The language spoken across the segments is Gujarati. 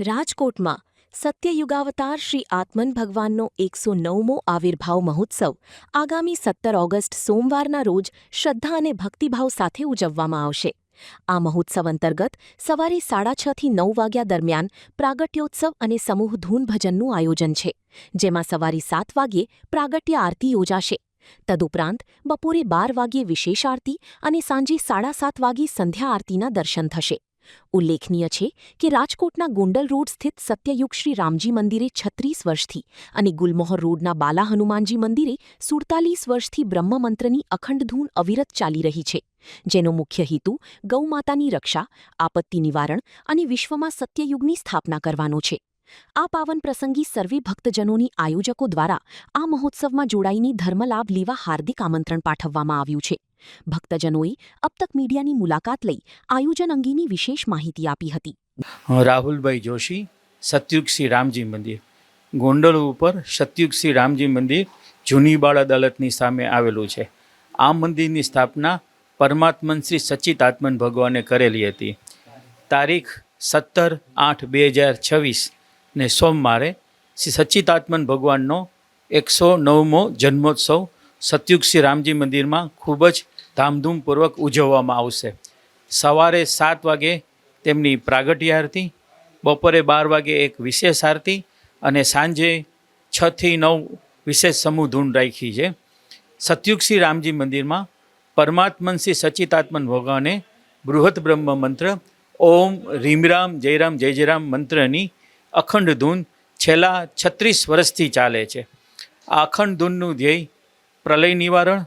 રાજકોટમાં સત્યયુગાવતાર શ્રી આત્મન ભગવાનનો 109મો આવિર્ભાવ મહોત્સવ આગામી 17 ઓગસ્ટ સોમવારના રોજ શ્રદ્ધા અને ભક્તિભાવ સાથે ઉજવવામાં આવશે. આ મહોત્સવ અંતર્ગત સવારે 6:30 થી 9 વાગ્યા દરમિયાન પ્રાગટ્યોત્સવ અને સમૂહ ધૂન ભજનનું આયોજન છે, જેમાં સવારે 7 વાગ્યે પ્રાગટ્ય આરતી યોજાશે. તદુપરાંત બપોરે 12 વાગ્યે વિશેષ આરતી અને સાંજે 7:30 વાગ્યે સંધ્યા આરતીના દર્શન થશે. ઉલ્લેખનીય છે કે રાજકોટના ગોંડલ રોડ સ્થિત સત્યયુગ શ્રી રામજી મંદિરે 36 વર્ષથી અને ગુલમોહર રોડના બાલા હનુમાનજી મંદિરે 47 વર્ષથી બ્રહ્મમંત્રની અખંડ ધૂન અવિરત ચાલી રહી છે, જેનો મુખ્ય હેતુ ગૌમાતાની રક્ષા, આપત્તિ નિવારણ અને વિશ્વમાં સત્યયુગની સ્થાપના કરવાનો છે. આ પાવન પ્રસંગી સર્વે ભક્તજનોની આયોજકો દ્વારા આ મહોત્સવમાં જોડાઈને ધર્મલાભ લેવા હાર્દિક આમંત્રણ પાઠવવામાં આવ્યું છે. ભક્તજનોએ અબ તક મીડિયાની મુલાકાત લઈ આયોજન અંગેની વિશેષ માહિતી આપી હતી. રાહુલભાઈ જોશી, સતયુગ શ્રી રામજી મંદિર, ગોંડલ ઉપર સતયુગ શ્રી રામજી મંદિર જૂની બાળ અદાલતની સામે આવેલું છે. આ મંદિરની સ્થાપના પરમાત્મન શ્રી સચ્ચિદાત્મન ભગવાને કરેલી હતી. તારીખ 17/8/2026 ને સોમવારે શ્રી સચ્ચિદાત્મન ભગવાનનો 109મો જન્મોત્સવ સતયુગ શ્રી રામજી મંદિરમાં ખૂબ જ ધામધૂમપૂર્વક ઉજવવામાં આવશે. સવારે 7 વાગે તેમની પ્રાગટ્ય આરતી, બપોરે 12 વાગે એક વિશેષ આરતી અને સાંજે 6 થી 9 વિશેષ સમૂહ ધૂન રાખી છે. સતયુગ શ્રી રામજી મંદિરમાં પરમાત્મન શ્રી સચ્ચિદાત્મન ભગવાને બૃહદ બ્રહ્મ મંત્ર ઓમ રીમરામ જયરામ જય જયરામ મંત્રની અખંડ ધૂન છેલ્લા 36 વર્ષથી ચાલે છે. આ અખંડ ધૂનનું ધ્યેય પ્રલય નિવારણ,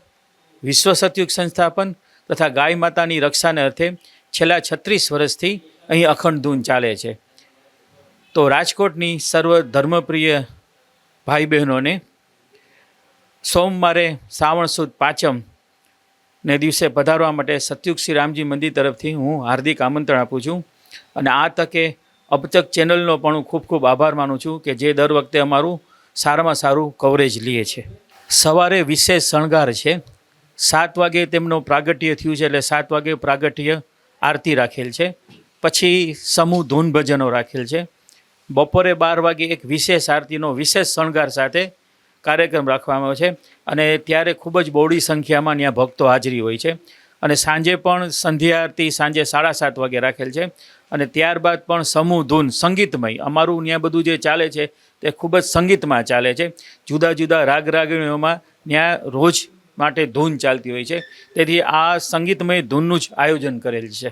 વિશ્વ સતયુગ સંસ્થાપન તથા ગાય માતાની રક્ષાને અર્થે છેલ્લા 36 વર્ષથી અહીં અખંડ ધૂન ચાલે છે. તો રાજકોટની સર્વ ધર્મપ્રિય ભાઈ બહેનોને સોમવારે શ્રાવણ સુદ પાંચમ ને દિવસે પધારવા માટે સતયુગ શ્રી રામજી મંદિર તરફથી હું હાર્દિક આમંત્રણ આપું છું. અને આ તકે અબતક ચેનલનો પણ હું ખૂબ ખૂબ આભાર માનું છું કે જે દર વખતે અમારું સારામાં સારું કવરેજ લે છે. સવારે વિશેષ શણગાર છે. 7 વાગે તેમનો પ્રાગટ્ય થયું છે, એટલે 7 વાગે પ્રાગટ્ય આરતી રાખેલ છે. પછી સમૂહ ધૂન ભજનો રાખેલ છે. બપોરે 12 વાગે એક વિશેષ આરતીનો વિશેષ શણગાર સાથે કાર્યક્રમ રાખવામાં આવ્યો છે અને ત્યારે ખૂબ જ બહોળી સંખ્યામાં ત્યાં ભક્તો હાજરી હોય છે. અને સાંજે પણ સંધ્યા આરતી સાંજે 7:30 વાગે રાખેલ છે. અને ત્યારબાદ પણ સમૂહ ધૂન સંગીતમય, અમારું ત્યાં બધું જે ચાલે છે તે ખૂબ જ સંગીતમાં ચાલે છે. જુદા જુદા રાગ રાગણીઓમાં ત્યાં રોજ માટે ધૂન ચાલતી હોય છે. તેથી આ સંગીતમય ધૂનનું જ આયોજન કરેલ છે.